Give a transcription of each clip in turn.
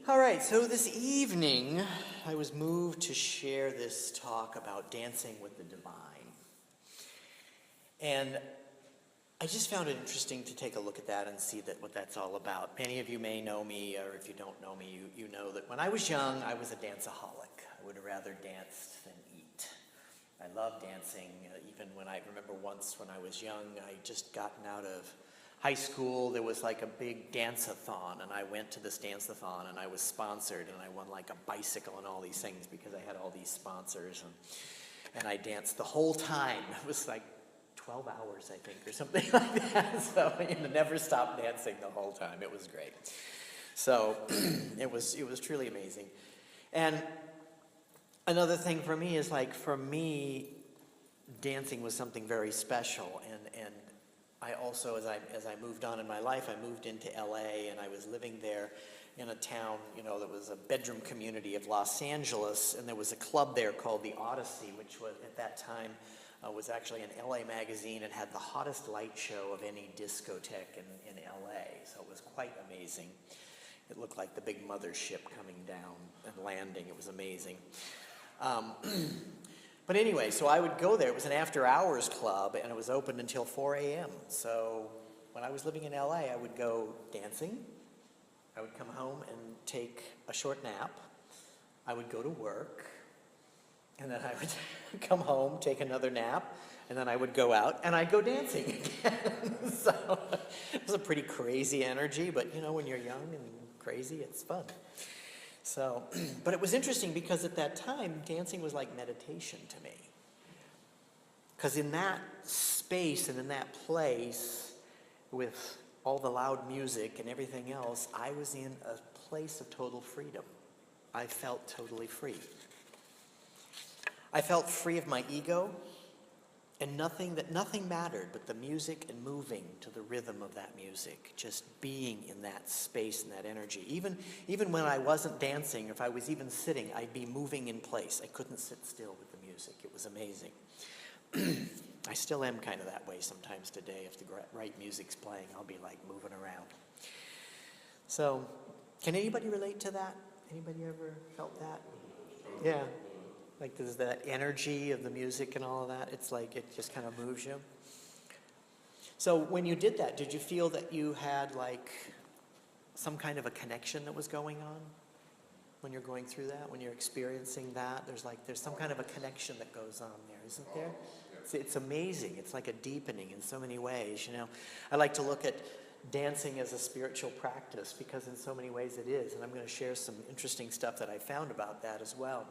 All right, so this evening I was moved to share this talk about dancing with the divine. And I just found it interesting to take a look at that and see what that's all about. Many of you may know me, or if you don't know me, you know that when I was young, I was a danceaholic. I would have rather danced than eat. I love dancing, even when I remember once when I was young, I just gotten out of high school, there was like a big dance-a-thon, and I went to this dance-a-thon, and I was sponsored, and I won like a bicycle and all these things because I had all these sponsors, and I danced the whole time. It was like 12 hours, I think, or something like that, so never stopped dancing the whole time. It was great. So it was truly amazing. And another thing for me is, like, for me, dancing was something very special, and I also, as I moved on in my life, I moved into LA, and I was living there in a town, that was a bedroom community of Los Angeles, and there was a club there called the Odyssey, which was, at that time, was actually an LA magazine and had the hottest light show of any discotheque in LA, so it was quite amazing. It looked like the big mothership coming down and landing. It was amazing. But anyway, so I would go there. It was an after-hours club, and it was open until 4 a.m. So when I was living in LA, I would go dancing. I would come home and take a short nap. I would go to work, and then I would come home, take another nap, and then I would go out, and I'd go dancing again. So it was a pretty crazy energy, but when you're young and crazy, it's fun. So, but it was interesting because at that time, dancing was like meditation to me. Because in that space and in that place, with all the loud music and everything else, I was in a place of total freedom. I felt totally free. I felt free of my ego, and nothing mattered but the music and moving to the rhythm of that music, just being in that space and that energy. Even when I wasn't dancing, if I was even sitting, I'd be moving in place. I couldn't sit still with the music. It was amazing. I still am kind of that way sometimes today. If the right music's playing, I'll be like moving around. So, can anybody relate to that? Anybody ever felt that? Yeah. Like there's that energy of the music and all of that. It's like it just kind of moves you. So when you did that, did you feel that you had like some kind of a connection that was going on when you're going through that, when you're experiencing that? There's some kind of a connection that goes on there, isn't there? It's amazing. It's like a deepening in so many ways. I like to look at dancing as a spiritual practice because in so many ways it is. And I'm going to share some interesting stuff that I found about that as well.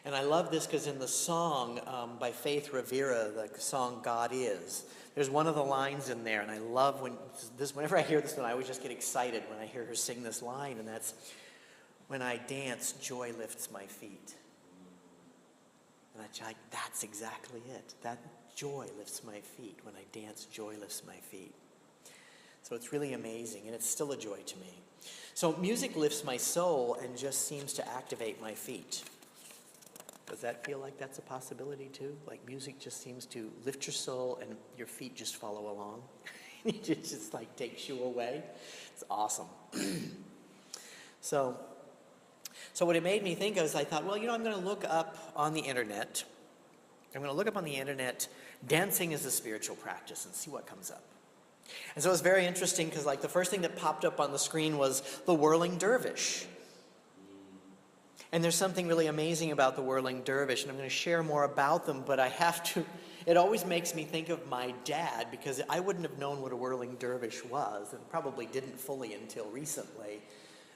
And I love this because in the song by Faith Rivera, the song God Is, there's one of the lines in there, and I love whenever I hear this one, I always just get excited when I hear her sing this line, and that's, when I dance, joy lifts my feet. And that's exactly it. That joy lifts my feet. When I dance, joy lifts my feet. So it's really amazing, and it's still a joy to me. So music lifts my soul and just seems to activate my feet. Does that feel like that's a possibility too? Like music just seems to lift your soul and your feet just follow along. It just like takes you away. It's awesome. So what it made me think of is I thought, well, I'm going to look up on the internet. I'm going to look up on the internet dancing as a spiritual practice and see what comes up. And so it was very interesting because like the first thing that popped up on the screen was the whirling dervish. And there's something really amazing about the whirling dervish, and I'm going to share more about them, but it always makes me think of my dad, because I wouldn't have known what a whirling dervish was, and probably didn't fully until recently,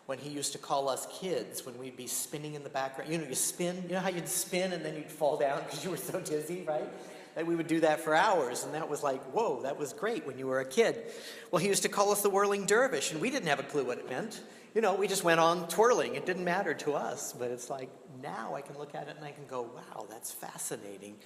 when he used to call us kids, when we'd be spinning in the background. You spin, how you'd spin and then you'd fall down because you were so dizzy, right? That we would do that for hours, and that was like, whoa, that was great when you were a kid. Well, he used to call us the whirling dervish, and we didn't have a clue what it meant. We just went on twirling. It didn't matter to us, but it's like now I can look at it and I can go, wow, that's fascinating.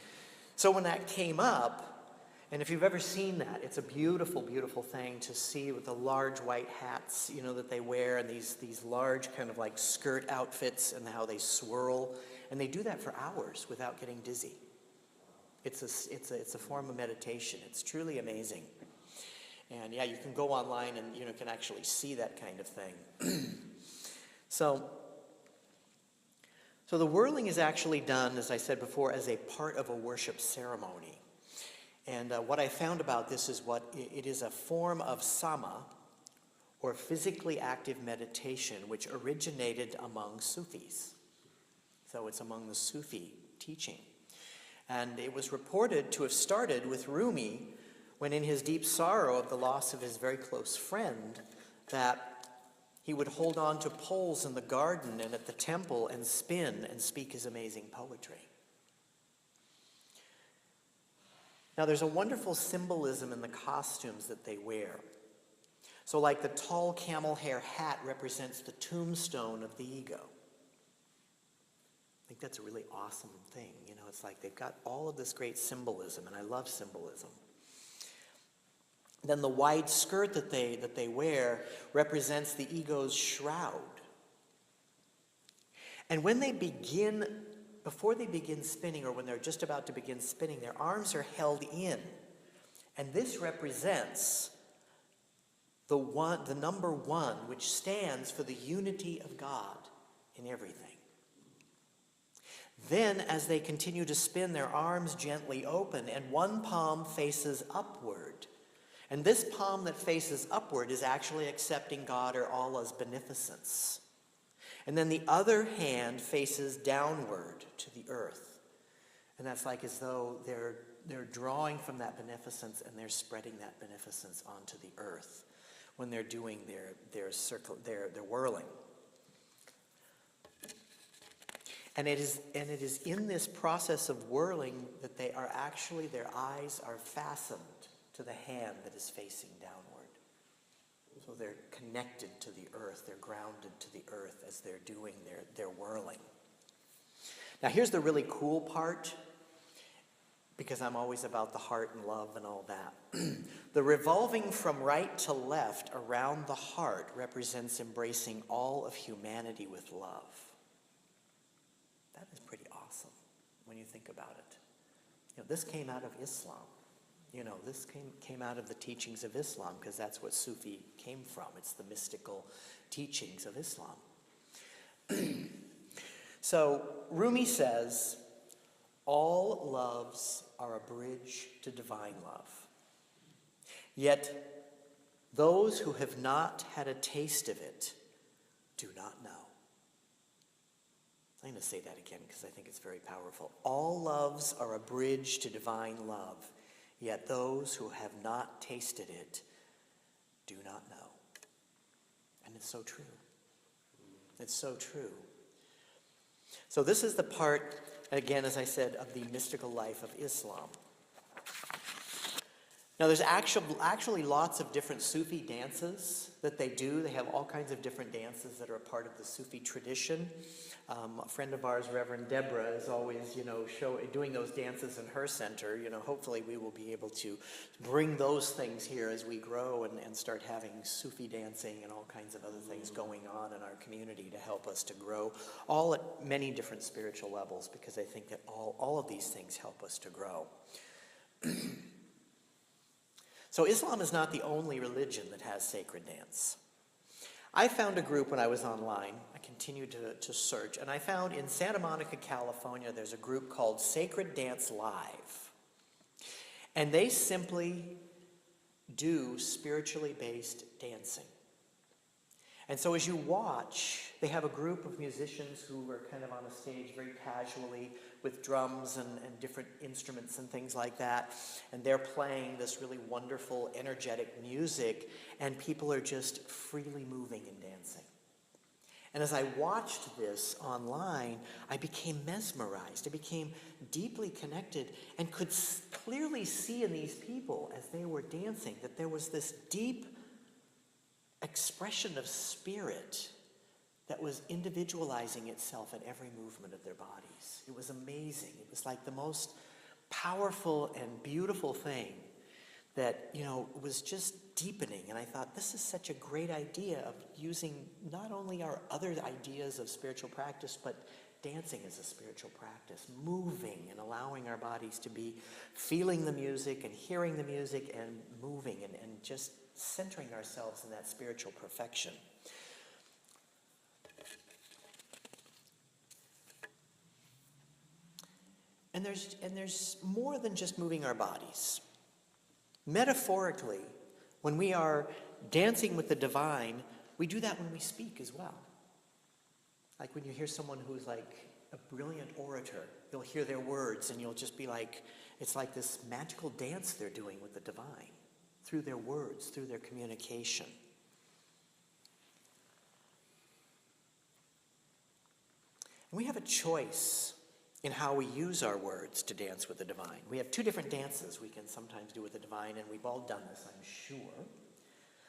So when that came up, and if you've ever seen that, it's a beautiful, beautiful thing to see with the large white hats, that they wear, and these large kind of like skirt outfits and how they swirl, and they do that for hours without getting dizzy. It's a form of meditation. It's truly amazing. And yeah, you can go online and can actually see that kind of thing. So the whirling is actually done, as I said before, as a part of a worship ceremony. And what I found about this is it is a form of sama, or physically active meditation, which originated among Sufis. So it's among the Sufi teaching. And it was reported to have started with Rumi when, in his deep sorrow of the loss of his very close friend, that he would hold on to poles in the garden and at the temple and spin and speak his amazing poetry. Now, there's a wonderful symbolism in the costumes that they wear. So like the tall camel hair hat represents the tombstone of the ego. I think that's a really awesome thing. You know, it's like they've got all of this great symbolism, and I love symbolism. Then the wide skirt that they wear represents the ego's shroud. And when they begin, before they begin spinning, or when they're just about to begin spinning, their arms are held in. And this represents the number one, which stands for the unity of God in everything. Then, as they continue to spin, their arms gently open, and one palm faces upward. And this palm that faces upward is actually accepting God or Allah's beneficence. And then the other hand faces downward to the earth. And that's like as though they're drawing from that beneficence and they're spreading that beneficence onto the earth when they're doing their whirling. And it is in this process of whirling that their eyes are fastened to the hand that is facing downward. So they're connected to the earth, they're grounded to the earth as they're doing their whirling. Now here's the really cool part, because I'm always about the heart and love and all that. The revolving from right to left around the heart represents embracing all of humanity with love. That is pretty awesome when you think about it. You know, this came out of Islam. You know, this came out of the teachings of Islam, because that's what Sufi came from. It's the mystical teachings of Islam. So Rumi says, all loves are a bridge to divine love. Yet those who have not had a taste of it do not know. I'm going to say that again because I think it's very powerful. All loves are a bridge to divine love, yet those who have not tasted it do not know. And it's so true. It's so true. So this is the part, again, as I said, of the mystical life of Islam. Now, there's actually lots of different Sufi dances that they do. They have all kinds of different dances that are a part of the Sufi tradition. A friend of ours, Reverend Deborah, is always, doing those dances in her center. Hopefully we will be able to bring those things here as we grow and start having Sufi dancing and all kinds of other things going on in our community to help us to grow, all at many different spiritual levels, because I think that all of these things help us to grow. So Islam is not the only religion that has sacred dance. I found a group when I was online. I continued to search, and I found in Santa Monica, California, there's a group called Sacred Dance Live. And they simply do spiritually based dancing. And so as you watch, they have a group of musicians who are kind of on a stage very casually with drums and different instruments and things like that. And they're playing this really wonderful, energetic music, and people are just freely moving and dancing. And as I watched this online, I became mesmerized. I became deeply connected and could clearly see in these people as they were dancing that there was this deep expression of spirit that was individualizing itself in every movement of their bodies. It was amazing. It was like the most powerful and beautiful thing that, was just deepening. And I thought, this is such a great idea of using not only our other ideas of spiritual practice, but dancing as a spiritual practice, moving and allowing our bodies to be feeling the music and hearing the music and moving and just centering ourselves in that spiritual perfection. And there's more than just moving our bodies. Metaphorically, when we are dancing with the divine, we do that when we speak as well. Like when you hear someone who's like a brilliant orator, you'll hear their words and you'll just be like, it's like this magical dance they're doing with the divine through their words, through their communication. And we have a choice in how we use our words to dance with the divine. We have two different dances we can sometimes do with the divine, and we've all done this, I'm sure.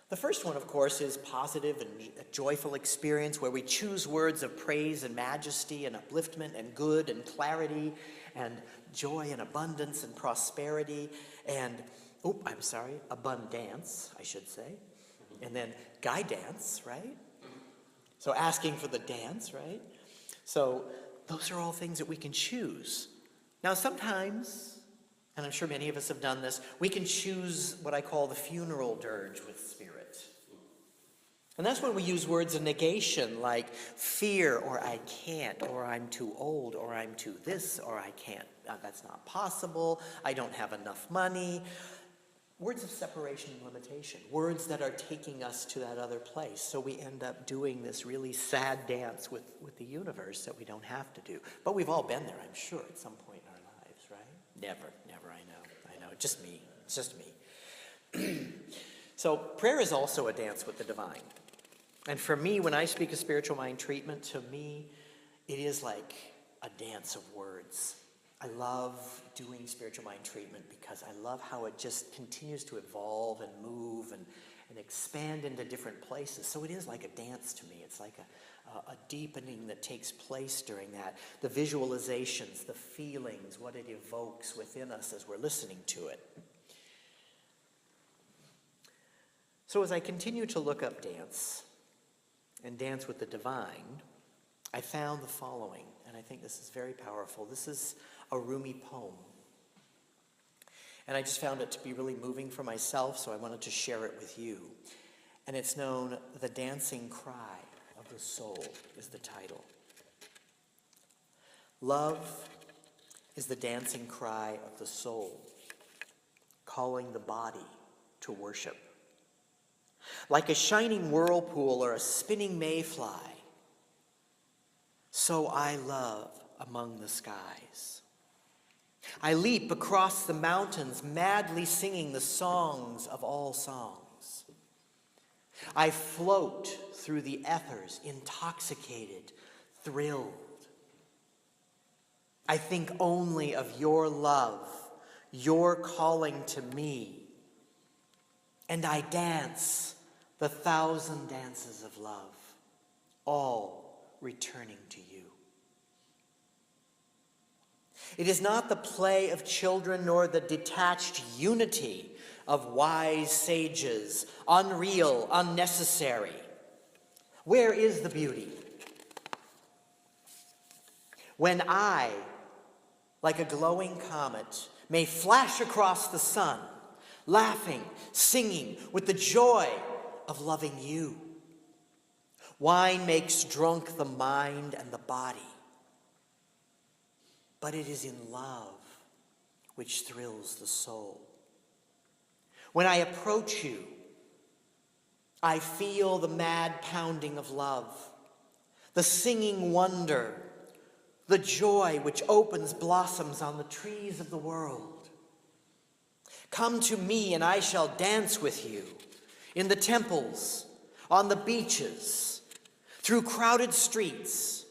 The first one, of course, is positive and a joyful experience where we choose words of praise and majesty and upliftment and good and clarity and joy and abundance and prosperity and, abundance, I should say. And then guy dance, right? So asking for the dance, right? So those are all things that we can choose. Now sometimes, and I'm sure many of us have done this, we can choose what I call the funeral dirge with spirit. And that's when we use words of negation like fear, or I can't, or I'm too old, or I'm too this, or I can't, that's not possible, I don't have enough money. Words of separation and limitation, words that are taking us to that other place. So we end up doing this really sad dance with the universe that we don't have to do. But we've all been there, I'm sure, at some point in our lives, right? Never, I know, just me, it's just me. So prayer is also a dance with the divine. And for me, when I speak of spiritual mind treatment, to me, it is like a dance of words. I love doing spiritual mind treatment because I love how it just continues to evolve and move and expand into different places. So it is like a dance to me. It's like a deepening that takes place during that. The visualizations, the feelings, what it evokes within us as we're listening to it. So as I continue to look up dance and dance with the divine, I found the following, and I think this is very powerful. This is a Rumi poem. And I just found it to be really moving for myself, so I wanted to share it with you. And it's known, The Dancing Cry of the Soul is the title. Love is the dancing cry of the soul, calling the body to worship. Like a shining whirlpool or a spinning mayfly, so I love among the skies. I leap across the mountains, madly singing the songs of all songs. I float through the ethers, intoxicated, thrilled. I think only of your love, your calling to me, and I dance the 1,000 dances of love, all returning to you. It is not the play of children nor the detached unity of wise sages, unreal, unnecessary. Where is the beauty? When I, like a glowing comet, may flash across the sun, laughing, singing with the joy of loving you. Wine makes drunk the mind and the body, but it is in love which thrills the soul. When I approach you, I feel the mad pounding of love, the singing wonder, the joy which opens blossoms on the trees of the world. Come to me and I shall dance with you in the temples, on the beaches, through crowded streets.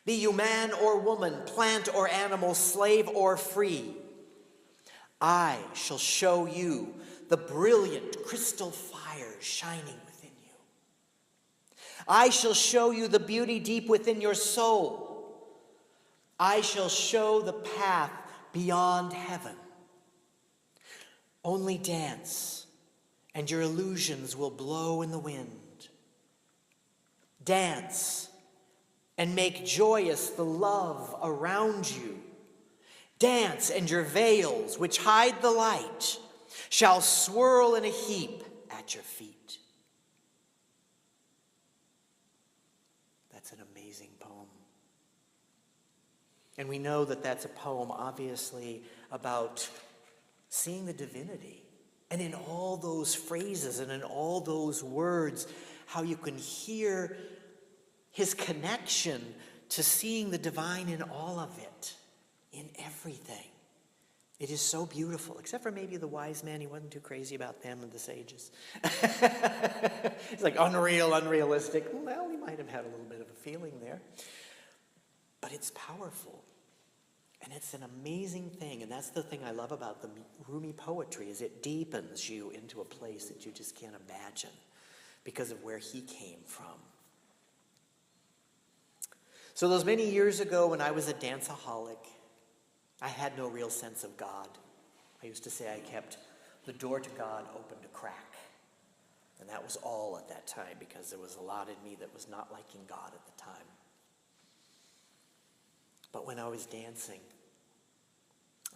Be you man or woman, plant or animal, slave or free, I shall show you the brilliant crystal fire shining within you. I shall show you the beauty deep within your soul. I shall show the path beyond heaven. Only dance, and your illusions will blow in the wind. Dance, and make joyous the love around you. Dance, and your veils, which hide the light, shall swirl in a heap at your feet. That's an amazing poem. And we know that that's a poem, obviously, about seeing the divinity. And in all those phrases and in all those words, how you can hear his connection to seeing the divine in all of it, in everything. It is so beautiful, except for maybe the wise man. He wasn't too crazy about them and the sages. It's like unreal, unrealistic. Well, he might have had a little bit of a feeling there. But it's powerful. And it's an amazing thing. And that's the thing I love about the Rumi poetry, is it deepens you into a place that you just can't imagine because of where he came from. So those many years ago when I was a danceaholic, I had no real sense of God. I used to say I kept the door to God open to crack. And that was all at that time, because there was a lot in me that was not liking God at the time. But when I was dancing,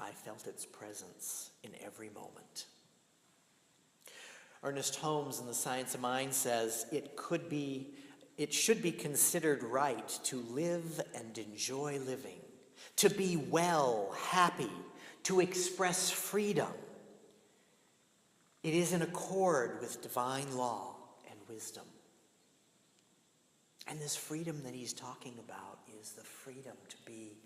I felt its presence in every moment. Ernest Holmes in The Science of Mind says, it should be considered right to live and enjoy living, to be well, happy, to express freedom. It is in accord with divine law and wisdom. And this freedom that he's talking about is the freedom to be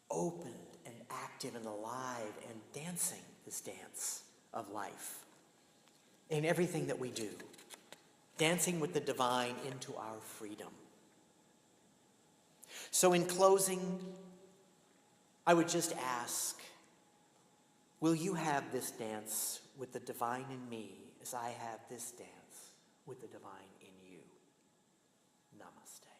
open and active and alive and dancing this dance of life in everything that we do. Dancing with the divine into our freedom. So in closing, I would just ask, will you have this dance with the divine in me as I have this dance with the divine in you? Namaste.